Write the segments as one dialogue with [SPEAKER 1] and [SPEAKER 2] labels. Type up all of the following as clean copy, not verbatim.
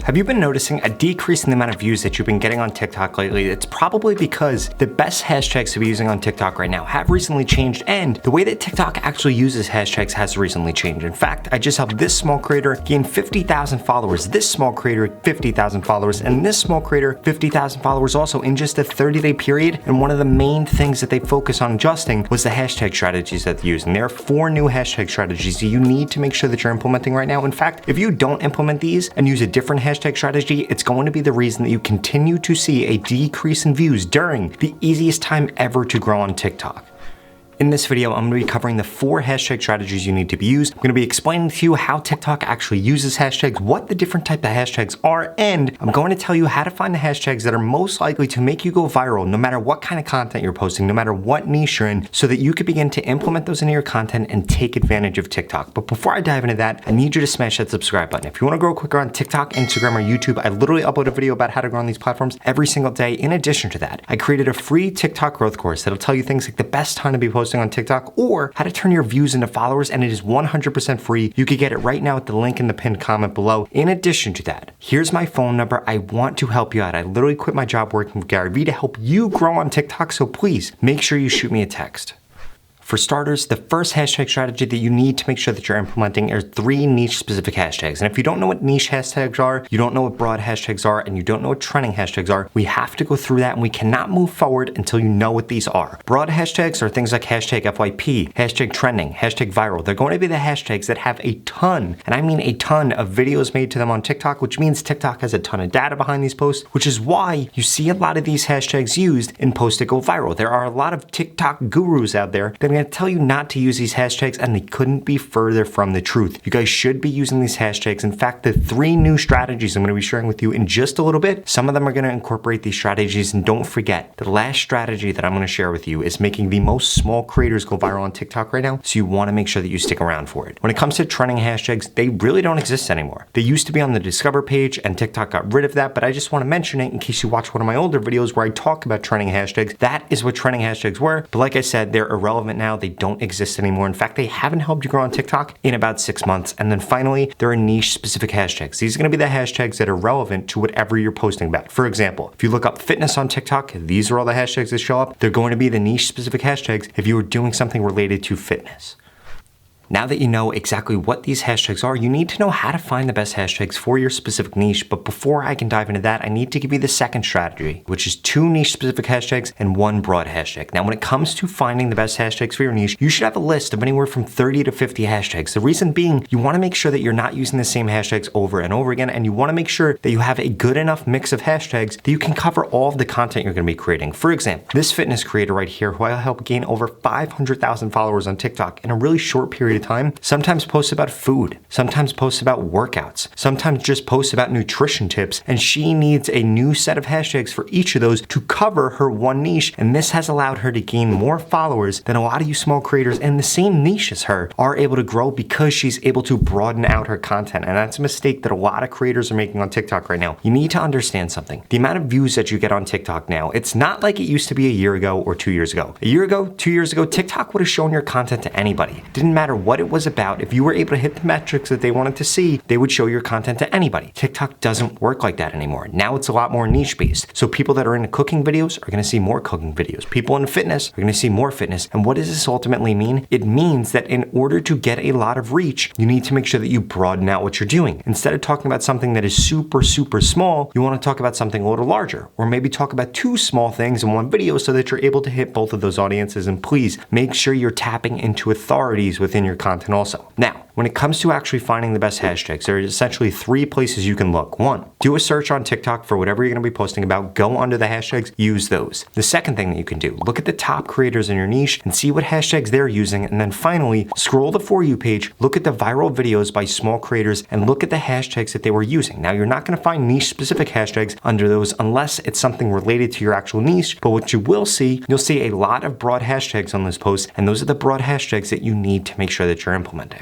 [SPEAKER 1] Have you been noticing a decrease in the amount of views that you've been getting on TikTok lately? It's probably because the best hashtags to be using on TikTok right now have recently changed, and the way that TikTok actually uses hashtags has recently changed. In fact, I just helped this small creator gain 50,000 followers, this small creator 50,000 followers, and this small creator 50,000 followers also in just a 30-day period. And one of the main things that they focus on adjusting was the hashtag strategies that they use. And there are 4 new hashtag strategies that you need to make sure that you're implementing right now. In fact, if you don't implement these and use a different hashtag strategy, it's going to be the reason that you continue to see a decrease in views during the easiest time ever to grow on TikTok. In this video, I'm going to be covering the 4 hashtag strategies you need to be used. I'm going to be explaining to you how TikTok actually uses hashtags, what the different type of hashtags are, and I'm going to tell you how to find the hashtags that are most likely to make you go viral no matter what kind of content you're posting, no matter what niche you're in, so that you can begin to implement those into your content and take advantage of TikTok. But before I dive into that, I need you to smash that subscribe button. If you want to grow quicker on TikTok, Instagram, or YouTube, I literally upload a video about how to grow on these platforms every single day. In addition to that, I created a free TikTok growth course that'll tell you things like the best time to be posting on TikTok or how to turn your views into followers, and it is 100% free. You can get it right now at the link in the pinned comment below. In addition to that, here's my phone number. I want to help you out. I literally quit my job working with Gary Vee to help you grow on TikTok, so please make sure you shoot me a text. For starters, the first hashtag strategy that you need to make sure that you're implementing are 3 niche specific hashtags. And if you don't know what niche hashtags are, you don't know what broad hashtags are, and you don't know what trending hashtags are, we have to go through that, and we cannot move forward until you know what these are. Broad hashtags are things like hashtag FYP, hashtag trending, hashtag viral. They're going to be the hashtags that have a ton, and I mean a ton, of videos made to them on TikTok, which means TikTok has a ton of data behind these posts, which is why you see a lot of these hashtags used in posts that go viral. There are a lot of TikTok gurus out there that going to tell you not to use these hashtags, and they couldn't be further from the truth. You guys should be using these hashtags. In fact, the 3 new strategies I'm going to be sharing with you in just a little bit, some of them are going to incorporate these strategies. And don't forget, the last strategy that I'm going to share with you is making the most small creators go viral on TikTok right now, so you want to make sure that you stick around for it. When it comes to trending hashtags, they really don't exist anymore. They used to be on the Discover page, and TikTok got rid of that, but I just want to mention it in case you watch one of my older videos where I talk about trending hashtags. That is what trending hashtags were, but like I said, they're irrelevant now. They don't exist anymore. In fact, they haven't helped you grow on TikTok in about 6 months. And then finally, there are niche specific hashtags. These are going to be the hashtags that are relevant to whatever you're posting about. For example, if you look up fitness on TikTok, these are all the hashtags that show up. They're going to be the niche specific hashtags if you are doing something related to fitness. Now that you know exactly what these hashtags are, you need to know how to find the best hashtags for your specific niche. But before I can dive into that, I need to give you the second strategy, which is 2 niche specific hashtags and 1 broad hashtag. Now, when it comes to finding the best hashtags for your niche, you should have a list of anywhere from 30 to 50 hashtags. The reason being, you want to make sure that you're not using the same hashtags over and over again, and you want to make sure that you have a good enough mix of hashtags that you can cover all of the content you're going to be creating. For example, this fitness creator right here, who I helped gain over 500,000 followers on TikTok in a really short period of time, sometimes posts about food, sometimes posts about workouts, sometimes just posts about nutrition tips, and she needs a new set of hashtags for each of those to cover her one niche, and this has allowed her to gain more followers than a lot of you small creators in the same niche as her are able to grow, because she's able to broaden out her content. And that's a mistake that a lot of creators are making on TikTok right now. You need to understand something. The amount of views that you get on TikTok now, it's not like it used to be a year ago or 2 years ago. A year ago, 2 years ago, TikTok would have shown your content to anybody. It didn't matter what it was about. If you were able to hit the metrics that they wanted to see, they would show your content to anybody. TikTok doesn't work like that anymore. Now it's a lot more niche based. So people that are into cooking videos are going to see more cooking videos. People in fitness are going to see more fitness. And what does this ultimately mean? It means that in order to get a lot of reach, you need to make sure that you broaden out what you're doing. Instead of talking about something that is super, super small, you want to talk about something a little larger, or maybe talk about 2 small things in one video so that you're able to hit both of those audiences. And please make sure you're tapping into authorities within your content also. Now, when it comes to actually finding the best hashtags, there are essentially 3 places you can look. 1, do a search on TikTok for whatever you're going to be posting about. Go under the hashtags, use those. The second thing that you can do, look at the top creators in your niche and see what hashtags they're using. And then finally, scroll the For You page, look at the viral videos by small creators, and look at the hashtags that they were using. Now, you're not going to find niche specific hashtags under those unless it's something related to your actual niche. But what you will see, you'll see a lot of broad hashtags on this post, and those are the broad hashtags that you need to make sure that you're implementing.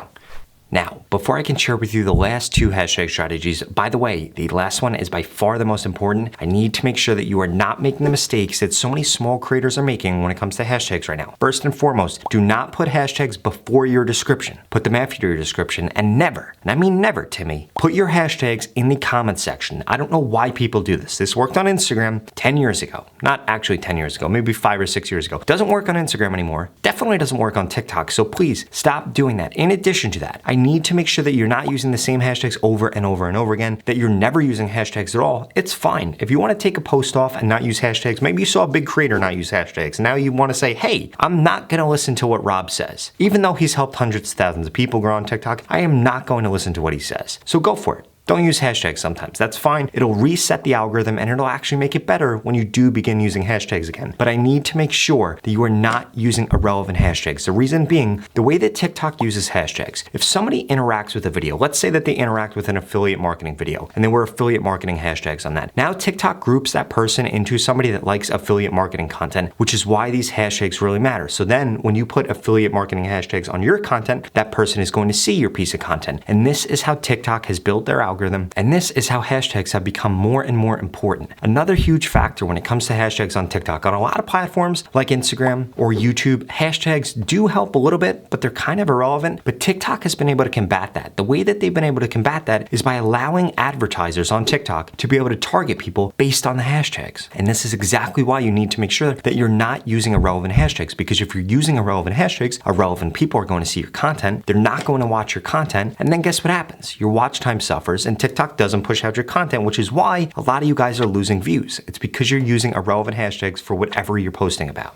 [SPEAKER 1] Now, before I can share with you the last two hashtag strategies, by the way, the last one is by far the most important. I need to make sure that you are not making the mistakes that so many small creators are making when it comes to hashtags right now. First and foremost, do not put hashtags before your description. Put them after your description, and never, and I mean never, Timmy, put your hashtags in the comment section. I don't know why people do this. This worked on Instagram 10 years ago. Not actually 10 years ago, maybe 5 or 6 years ago. Doesn't work on Instagram anymore. Definitely doesn't work on TikTok, so please stop doing that. In addition to that, I need to make sure that you're not using the same hashtags over and over and over again, that you're never using hashtags at all. It's fine. If you want to take a post off and not use hashtags, maybe you saw a big creator not use hashtags, and now you want to say, hey, I'm not going to listen to what Rob says. Even though he's helped hundreds of thousands of people grow on TikTok, I am not going to listen to what he says. So go for it. Don't use hashtags sometimes. That's fine. It'll reset the algorithm and it'll actually make it better when you do begin using hashtags again. But I need to make sure that you are not using irrelevant hashtags. The reason being, the way that TikTok uses hashtags, if somebody interacts with a video, let's say that they interact with an affiliate marketing video and there were affiliate marketing hashtags on that. Now TikTok groups that person into somebody that likes affiliate marketing content, which is why these hashtags really matter. So then when you put affiliate marketing hashtags on your content, that person is going to see your piece of content. And this is how TikTok has built their algorithm. And this is how hashtags have become more and more important. Another huge factor when it comes to hashtags on TikTok, on a lot of platforms like Instagram or YouTube, hashtags do help a little bit, but they're kind of irrelevant. But TikTok has been able to combat that. The way that they've been able to combat that is by allowing advertisers on TikTok to be able to target people based on the hashtags. And this is exactly why you need to make sure that you're not using irrelevant hashtags, because if you're using irrelevant hashtags, irrelevant people are going to see your content. They're not going to watch your content. And then guess what happens? Your watch time suffers and TikTok doesn't push out your content, which is why a lot of you guys are losing views. It's because you're using irrelevant hashtags for whatever you're posting about.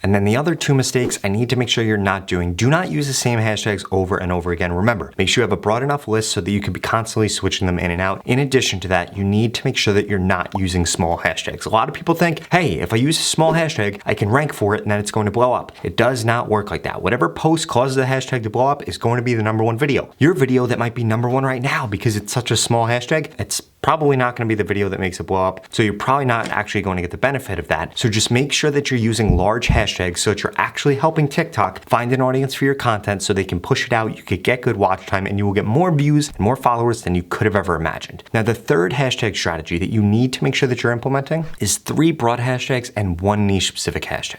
[SPEAKER 1] And then the other two mistakes I need to make sure you're not doing, do not use the same hashtags over and over again. Remember, make sure you have a broad enough list so that you can be constantly switching them in and out. In addition to that, you need to make sure that you're not using small hashtags. A lot of people think, hey, if I use a small hashtag, I can rank for it and then it's going to blow up. It does not work like that. Whatever post causes the hashtag to blow up is going to be the #1 video. Your video that might be #1 right now because it's such a small hashtag, it's probably not going to be the video that makes it blow up. So you're probably not actually going to get the benefit of that. So just make sure that you're using large hashtags so that you're actually helping TikTok find an audience for your content so they can push it out, you could get good watch time, and you will get more views and more followers than you could have ever imagined. Now, the third hashtag strategy that you need to make sure that you're implementing is 3 broad hashtags and 1 niche specific hashtag.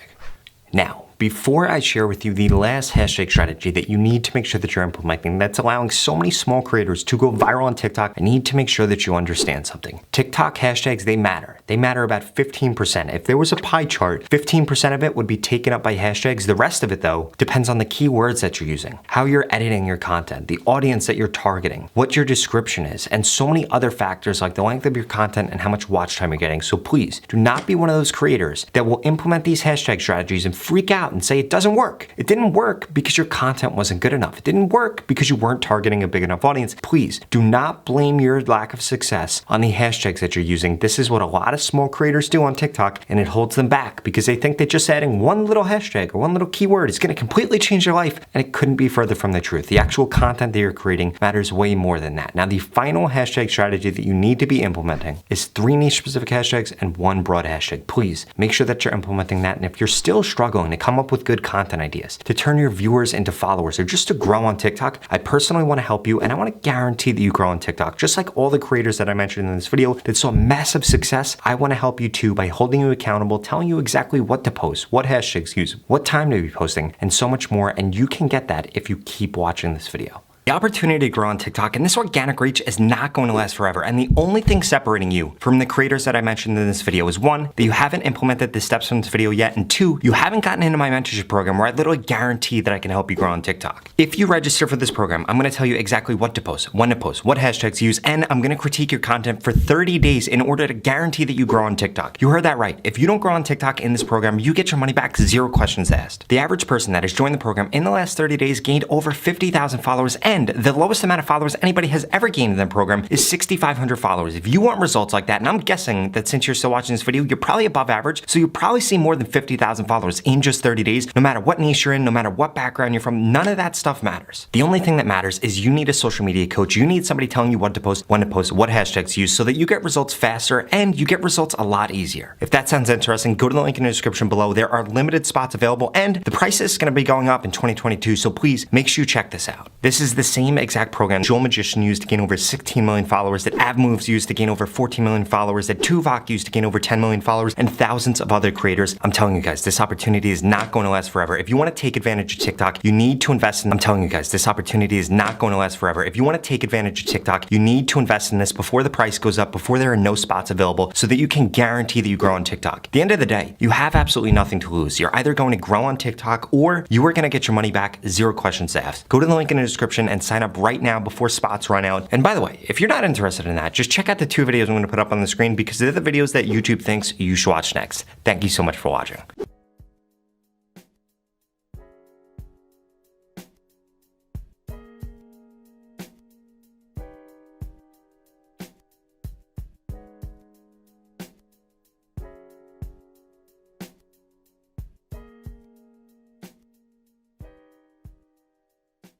[SPEAKER 1] Now, before I share with you the last hashtag strategy that you need to make sure that you're implementing that's allowing so many small creators to go viral on TikTok, I need to make sure that you understand something. TikTok hashtags, they matter. They matter about 15%. If there was a pie chart, 15% of it would be taken up by hashtags. The rest of it, though, depends on the keywords that you're using, how you're editing your content, the audience that you're targeting, what your description is, and so many other factors like the length of your content and how much watch time you're getting. So please, do not be one of those creators that will implement these hashtag strategies and freak out and say it doesn't work. It didn't work because your content wasn't good enough. It didn't work because you weren't targeting a big enough audience. Please do not blame your lack of success on the hashtags that you're using. This is what a lot of small creators do on TikTok, and it holds them back because they think that just adding one little hashtag or one little keyword is going to completely change their life, and it couldn't be further from the truth. The actual content that you're creating matters way more than that. Now, the final hashtag strategy that you need to be implementing is 3 niche specific hashtags and 1 broad hashtag. Please make sure that you're implementing that, and if you're still struggling to come up with good content ideas, to turn your viewers into followers, or just to grow on TikTok, I personally want to help you, and I want to guarantee that you grow on TikTok. Just like all the creators that I mentioned in this video that saw massive success, I want to help you too by holding you accountable, telling you exactly what to post, what hashtags use, what time to be posting, and so much more, and you can get that if you keep watching this video. The opportunity to grow on TikTok and this organic reach is not going to last forever, and the only thing separating you from the creators that I mentioned in this video is 1, that you haven't implemented the steps from this video yet, and 2, you haven't gotten into my mentorship program where I literally guarantee that I can help you grow on TikTok. If you register for this program, I'm going to tell you exactly what to post, when to post, what hashtags to use, and I'm going to critique your content for 30 days in order to guarantee that you grow on TikTok. You heard that right. If you don't grow on TikTok in this program, you get your money back, 0 questions asked. The average person that has joined the program in the last 30 days gained over 50,000 followers, and the lowest amount of followers anybody has ever gained in the program is 6,500 followers. If you want results like that, and I'm guessing that since you're still watching this video, you're probably above average, so you'll probably see more than 50,000 followers in just 30 days, no matter what niche you're in, no matter what background you're from, none of that stuff matters. The only thing that matters is you need a social media coach. You need somebody telling you what to post, when to post, what hashtags to use, so that you get results faster and you get results a lot easier. If that sounds interesting, go to the link in the description below. There are limited spots available, and the price is going to be going up in 2022, so please make sure you check this out. This is the the same exact program Joel Magician used to gain over 16 million followers, that AvMoves used to gain over 14 million followers, that Tuvok used to gain over 10 million followers, and thousands of other creators. I'm telling you guys, this opportunity is not going to last forever. If you want to take advantage of TikTok, you need to invest in, I'm telling you guys, this opportunity is not going to last forever. If you want to take advantage of TikTok, you need to invest in this before the price goes up, before there are no spots available, so that you can guarantee that you grow on TikTok. At the end of the day, you have absolutely nothing to lose. You're either going to grow on TikTok or you are going to get your money back, zero questions asked. Go to the link in the description and sign up right now before spots run out. And by the way, if you're not interested in that, just check out the 2 videos I'm going to put up on the screen, because they're the videos that YouTube thinks you should watch next. Thank you so much for watching.